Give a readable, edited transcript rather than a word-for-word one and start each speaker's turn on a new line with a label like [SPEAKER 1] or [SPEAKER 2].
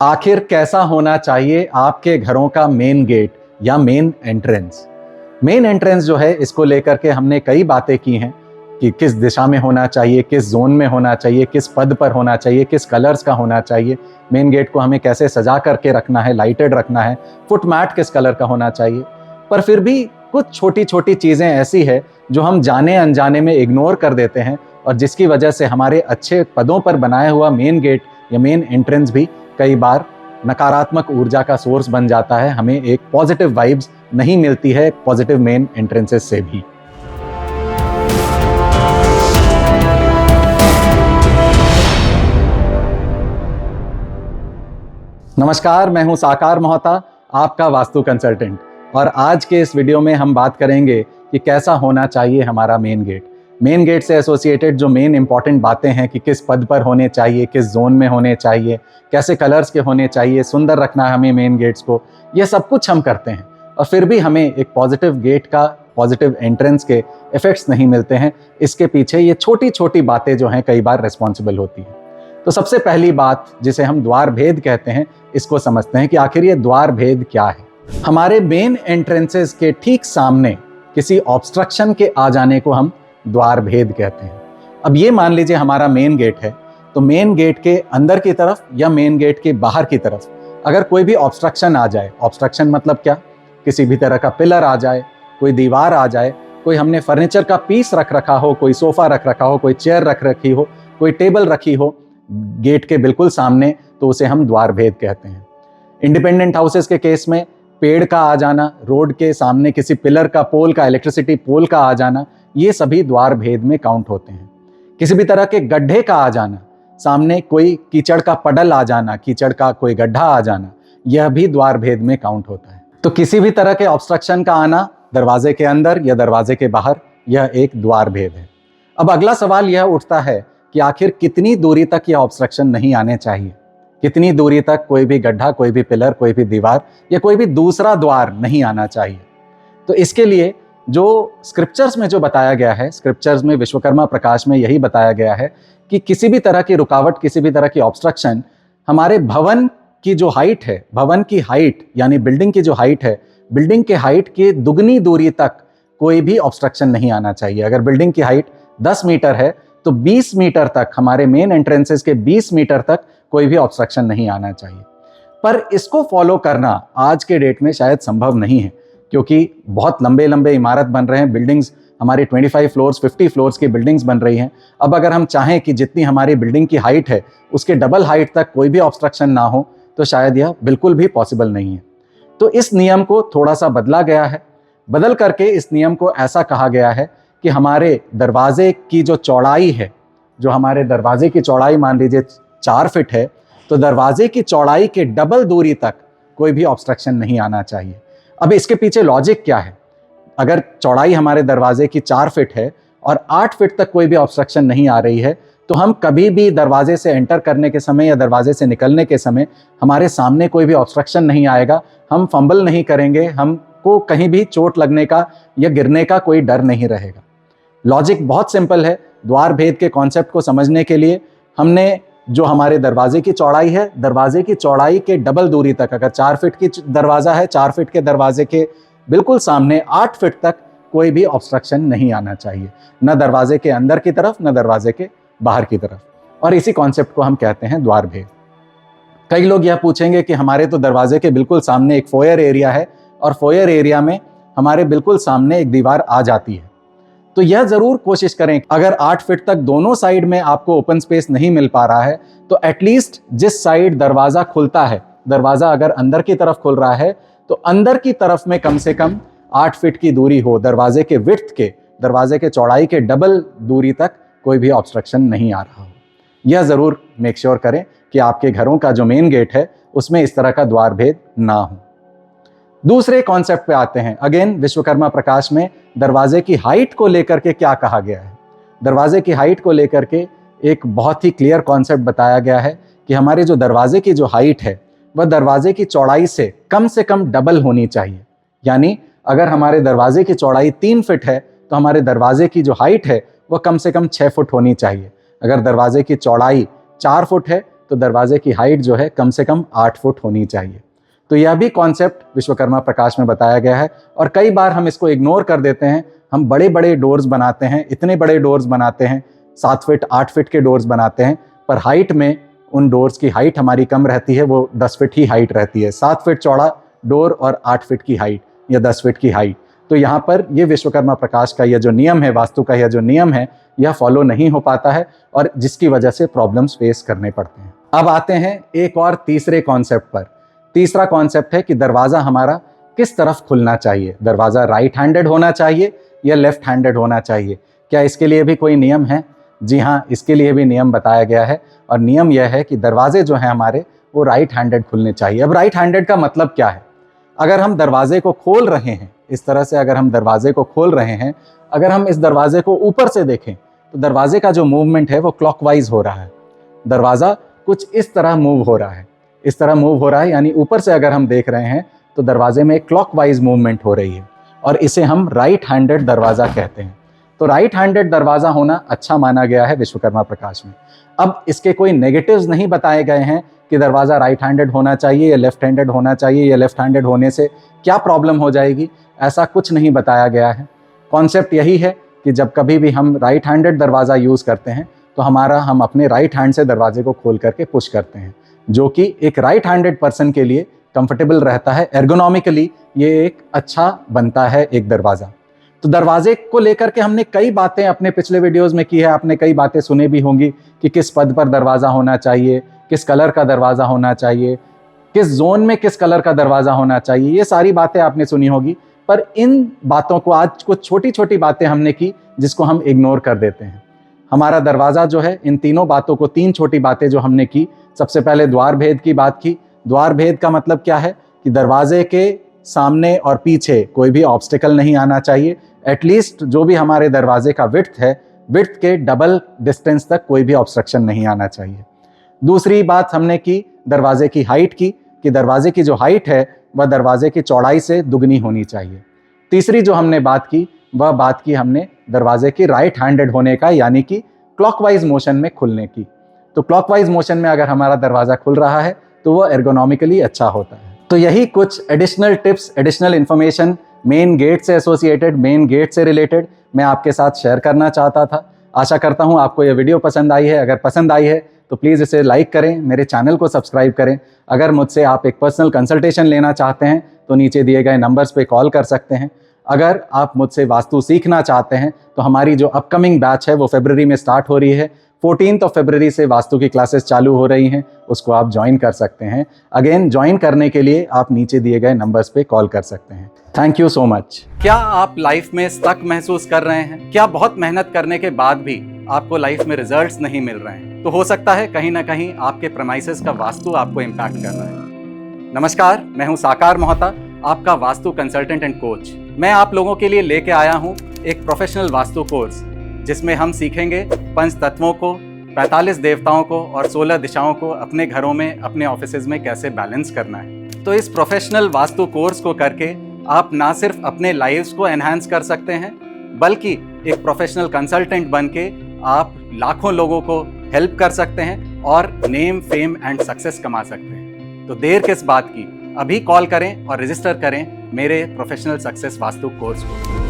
[SPEAKER 1] आखिर कैसा होना चाहिए आपके घरों का मेन गेट या मेन एंट्रेंस। मेन एंट्रेंस जो है, इसको लेकर के हमने कई बातें की हैं कि किस दिशा में होना चाहिए, किस जोन में होना चाहिए, किस पद पर होना चाहिए, किस कलर्स का होना चाहिए, मेन गेट को हमें कैसे सजा करके रखना है, लाइटेड रखना है, फुट मैट किस कलर का होना चाहिए। पर फिर भी कुछ छोटी छोटी चीज़ें ऐसी है जो हम जाने अनजाने में इग्नोर कर देते हैं और जिसकी वजह से हमारे अच्छे पदों पर बनाया हुआ मेन गेट या मेन एंट्रेंस भी कई बार नकारात्मक ऊर्जा का सोर्स बन जाता है। हमें एक पॉजिटिव वाइब्स नहीं मिलती है पॉजिटिव मेन एंट्रेंसेस से भी। नमस्कार, मैं हूं साकार मोहता, आपका वास्तु कंसल्टेंट, और आज के इस वीडियो में हम बात करेंगे कि कैसा होना चाहिए हमारा मेन गेट। मेन गेट से एसोसिएटेड जो मेन इंपॉर्टेंट बातें हैं कि किस पद पर होने चाहिए, किस जोन में होने चाहिए, कैसे कलर्स के होने चाहिए, सुंदर रखना है हमें मेन गेट्स को, ये सब कुछ हम करते हैं और फिर भी हमें एक पॉजिटिव गेट का, पॉजिटिव एंट्रेंस के इफेक्ट्स नहीं मिलते हैं। इसके पीछे ये छोटी छोटी बातें जो हैं कई बार रिस्पॉन्सिबल होती हैं। तो सबसे पहली बात, जिसे हम द्वार भेद कहते हैं, इसको समझते हैं कि आखिर ये द्वार भेद क्या है। हमारे मेन एंट्रेंसेस के ठीक सामने किसी ऑब्स्ट्रक्शन के आ जाने को हम द्वार भेद कहते हैं। अब ये मान लीजिए हमारा मेन गेट है, तो मेन गेट के अंदर की तरफ या मेन गेट के बाहर की तरफ अगर कोई भी ऑब्स्ट्रक्शन आ जाए, ऑब्स्ट्रक्शन मतलब क्या, किसी भी तरह का पिलर आ जाए, कोई दीवार आ जाए, कोई हमने फर्नीचर का पीस रख रखा हो, कोई सोफा रख रखा हो, कोई चेयर रख रखी हो, कोई टेबल रखी हो गेट के बिल्कुल सामने, तो उसे हम द्वार भेद कहते हैं। इंडिपेंडेंट हाउसेस के केस में पेड़ का आ जाना, रोड के सामने किसी पिलर का, पोल का, इलेक्ट्रिसिटी पोल का आ जाना, ये सभी द्वार भेद में काउंट होते हैं। किसी भी तरह के गड्ढे का आ जाना, सामने कोई कीचड़ का पडल आ जाना, कीचड़ का कोई गड्ढा आ जाना, यह भी द्वार भेद में काउंट होता है। तो किसी भी तरह के ऑब्स्ट्रक्शन का आना दरवाजे के अंदर या दरवाजे के बाहर, यह एक द्वार भेद है। अब अगला सवाल यह उठता है कि आखिर कितनी दूरी तक यह ऑब्स्ट्रक्शन नहीं आने चाहिए, कितनी दूरी तक कोई भी गड्ढा, कोई भी पिलर, कोई भी दीवार या कोई भी दूसरा द्वार नहीं आना चाहिए। तो इसके लिए जो स्क्रिप्चर्स में जो बताया गया है, स्क्रिप्चर्स में, विश्वकर्मा प्रकाश में यही बताया गया है कि किसी भी तरह की रुकावट, किसी भी तरह की ऑब्स्ट्रक्शन हमारे भवन की जो हाइट है, भवन की हाइट यानी बिल्डिंग की जो हाइट है, बिल्डिंग के हाइट की दुगनी दूरी तक कोई भी ऑब्स्ट्रक्शन नहीं आना चाहिए। अगर बिल्डिंग की हाइट 10 मीटर है तो 20 मीटर तक, हमारे मेन एंट्रेंसेस के 20 मीटर तक कोई भी ऑब्स्ट्रक्शन नहीं आना चाहिए। पर इसको फॉलो करना आज के डेट में शायद संभव नहीं है, क्योंकि बहुत लंबे लंबे इमारत बन रहे हैं, बिल्डिंग्स हमारी 25 फ्लोर्स, 50 फ्लोर्स की बिल्डिंग्स बन रही हैं। अब अगर हम चाहें कि जितनी हमारी बिल्डिंग की हाइट है उसके डबल हाइट तक कोई भी ऑब्स्ट्रक्शन ना हो, तो शायद यह बिल्कुल भी पॉसिबल नहीं है। तो इस नियम को थोड़ा सा बदला गया है। बदल करके इस नियम को ऐसा कहा गया है कि हमारे दरवाजे की जो चौड़ाई है, जो हमारे दरवाजे की चौड़ाई मान लीजिए 4 फीट है, तो दरवाजे की चौड़ाई के डबल दूरी तक कोई भी ऑब्स्ट्रक्शन नहीं आना चाहिए। अब इसके पीछे लॉजिक क्या है? अगर चौड़ाई हमारे दरवाजे की 4 फीट है और 8 फीट तक कोई भी ऑब्स्ट्रक्शन नहीं आ रही है, तो हम कभी भी दरवाजे से एंटर करने के समय या दरवाजे से निकलने के समय हमारे सामने कोई भी ऑब्स्ट्रक्शन नहीं आएगा, हम फंबल नहीं करेंगे, हमको कहीं भी चोट लगने का या गिरने का कोई डर नहीं रहेगा। लॉजिक बहुत सिंपल है। द्वार भेद के कॉन्सेप्ट को समझने के लिए हमने जो हमारे दरवाजे की चौड़ाई है, दरवाजे की चौड़ाई के डबल दूरी तक, अगर 4 फीट की दरवाजा है, 4 फीट के दरवाजे के बिल्कुल सामने 8 फीट तक कोई भी ऑब्स्ट्रक्शन नहीं आना चाहिए, न दरवाजे के अंदर की तरफ, न दरवाजे के बाहर की तरफ। और इसी कॉन्सेप्ट को हम कहते हैं द्वार भेद। कई लोग यह पूछेंगे कि हमारे तो दरवाजे के बिल्कुल सामने एक फोयर एरिया है और फोयर एरिया में हमारे बिल्कुल सामने एक दीवार आ जाती है, तो यह जरूर कोशिश करें, अगर 8 फीट तक दोनों साइड में आपको ओपन स्पेस नहीं मिल पा रहा है, तो एटलीस्ट जिस साइड दरवाजा खुलता है, दरवाजा अगर अंदर की तरफ खुल रहा है, तो अंदर की तरफ में कम से कम 8 फीट की दूरी हो, दरवाजे के विड्थ के, दरवाजे के चौड़ाई के डबल दूरी तक कोई भी ऑब्स्ट्रक्शन नहीं आ रहा हो। यह जरूर मेक श्योर करें कि आपके घरों का जो मेन गेट है उसमें इस तरह का द्वार भेद ना हो। दूसरे कॉन्सेप्ट पे आते हैं। अगेन विश्वकर्मा प्रकाश में दरवाजे की हाइट को लेकर के क्या कहा गया है? दरवाजे की हाइट को लेकर के एक बहुत ही क्लियर कॉन्सेप्ट बताया गया है कि हमारे जो दरवाजे की जो हाइट है वह दरवाजे की चौड़ाई से कम डबल होनी चाहिए। यानी अगर हमारे दरवाजे की चौड़ाई 3 फीट है, तो हमारे दरवाजे की जो हाइट है वह कम से कम 6 फुट होनी चाहिए। अगर दरवाजे की चौड़ाई 4 फुट है, तो दरवाजे की हाइट जो है कम से कम 8 फुट होनी चाहिए। तो यह भी कॉन्सेप्ट विश्वकर्मा प्रकाश में बताया गया है और कई बार हम इसको इग्नोर कर देते हैं। हम बड़े बड़े डोर्स बनाते हैं, इतने बड़े डोर्स बनाते हैं, 7 फीट 8 फीट के डोर्स बनाते हैं, पर हाइट में उन डोर्स की हाइट हमारी कम रहती है, वो 10 फीट ही हाइट रहती है। 7 फीट चौड़ा डोर और 8 फीट की हाइट या 10 फीट की हाइट। तो यहाँ पर ये विश्वकर्मा प्रकाश का यह जो नियम है, वास्तु का यह जो नियम है, यह फॉलो नहीं हो पाता है और जिसकी वजह से प्रॉब्लम्स फेस करने पड़ते हैं। अब आते हैं एक और तीसरे कॉन्सेप्ट पर। तीसरा कॉन्सेप्ट है कि दरवाज़ा हमारा किस तरफ खुलना चाहिए। दरवाज़ा राइट हैंडेड होना चाहिए या लेफ्ट हैंडेड होना चाहिए? क्या इसके लिए भी कोई नियम है? जी हाँ, इसके लिए भी नियम बताया गया है और नियम यह है कि दरवाजे जो हैं हमारे वो राइट हैंडेड खुलने चाहिए। अब राइट हैंडेड का मतलब क्या है? अगर हम दरवाजे को खोल रहे हैं इस तरह से, अगर हम दरवाजे को खोल रहे हैं, अगर हम इस दरवाजे को ऊपर से देखें तो दरवाजे का जो मूवमेंट है वो क्लॉकवाइज हो रहा है। दरवाज़ा कुछ इस तरह मूव हो रहा है, इस तरह मूव हो रहा है, यानी ऊपर से अगर हम देख रहे हैं तो दरवाजे में एक क्लॉकवाइज मूवमेंट हो रही है और इसे हम राइट हैंडेड दरवाज़ा कहते हैं। तो राइट हैंडेड दरवाज़ा होना अच्छा माना गया है विश्वकर्मा प्रकाश में। अब इसके कोई नेगेटिव्स नहीं बताए गए हैं कि दरवाज़ा राइट हैंडेड होना चाहिए या लेफ्ट हैंडेड होना चाहिए, या लेफ्ट हैंडेड होने से क्या प्रॉब्लम हो जाएगी, ऐसा कुछ नहीं बताया गया है। कॉन्सेप्ट यही है कि जब कभी भी हम राइट हैंडेड दरवाज़ा यूज़ करते हैं तो हम अपने राइट हैंड से दरवाजे को खोल करके पुश करते हैं, जो कि एक राइट हैंडेड पर्सन के लिए कंफर्टेबल रहता है। एर्गोनॉमिकली ये एक अच्छा बनता है एक दरवाज़ा। तो दरवाजे को लेकर के हमने कई बातें अपने पिछले वीडियोस में की है, आपने कई बातें सुने भी होंगी कि किस पद पर दरवाज़ा होना चाहिए, किस कलर का दरवाज़ा होना चाहिए, किस जोन में किस कलर का दरवाज़ा होना चाहिए, ये सारी बातें आपने सुनी होगी। पर इन बातों को, आज कुछ छोटी छोटी बातें हमने की जिसको हम इग्नोर कर देते हैं। हमारा दरवाज़ा जो है, इन तीनों बातों को, 3 छोटी बातें जो हमने की, सबसे पहले द्वार भेद की बात की। द्वार भेद का मतलब क्या है कि दरवाजे के सामने और पीछे कोई भी ऑब्स्टिकल नहीं आना चाहिए। एटलीस्ट जो भी हमारे दरवाजे का विड्थ है, विड्थ के डबल डिस्टेंस तक कोई भी ऑब्स्ट्रक्शन नहीं आना चाहिए। दूसरी बात हमने की दरवाजे की हाइट की, कि दरवाजे की जो हाइट है वह दरवाजे की चौड़ाई से दुगनी होनी चाहिए। तीसरी जो हमने बात की, वह बात की हमने दरवाजे की राइट हैंडेड होने का, यानी कि क्लॉकवाइज मोशन में खुलने की। तो क्लॉकवाइज मोशन में अगर हमारा दरवाज़ा खुल रहा है तो वह एर्गोनॉमिकली अच्छा होता है। तो यही कुछ additional tips, additional information main gate से एसोसिएटेड, मेन गेट से रिलेटेड मैं आपके साथ शेयर करना चाहता था। आशा करता हूँ आपको यह वीडियो पसंद आई है। अगर पसंद आई है तो प्लीज़ इसे लाइक करें, मेरे चैनल को सब्सक्राइब करें। अगर मुझसे आप एक पर्सनल कंसल्टेशन लेना चाहते हैं तो नीचे दिए गए नंबर्स पे कॉल कर सकते हैं। अगर आप मुझसे वास्तु सीखना चाहते हैं तो हमारी जो अपकमिंग बैच है वो फरवरी में स्टार्ट हो रही है। 14 फरवरी से वास्तु की क्लासेस चालू हो रही हैं, उसको आप ज्वाइन कर सकते हैं। अगेन, ज्वाइन करने के लिए आप नीचे दिए गए नंबर्स पे कॉल कर सकते हैं। Thank you so much. क्या आप लाइफ में स्टक महसूस कर रहे हैं? क्या बहुत मेहनत करने के बाद भी आपको लाइफ में रिजल्ट्स नहीं मिल रहे हैं? तो हो सकता है कहीं ना कहीं आपके प्रेमाइसेस का वास्तु आपको इम्पैक्ट कर रहा है। नमस्कार, मैं हूं साकार मोहता, आपका वास्तु कंसल्टेंट एंड कोच। मैं आप लोगों के लिए लेके आया हूं एक प्रोफेशनल वास्तु कोर्स, जिसमें हम सीखेंगे 5 तत्वों को, 45 देवताओं को और 16 दिशाओं को अपने घरों में, अपने ऑफिसेज में कैसे बैलेंस करना है। तो इस प्रोफेशनल वास्तु कोर्स को करके आप ना सिर्फ अपने लाइव्स को एनहांस कर सकते हैं, बल्कि एक प्रोफेशनल कंसल्टेंट बन के आप लाखों लोगों को हेल्प कर सकते हैं और नेम, फेम एंड सक्सेस कमा सकते हैं। तो देर किस बात की, अभी कॉल करें और रजिस्टर करें मेरे प्रोफेशनल सक्सेस वास्तु कोर्स को।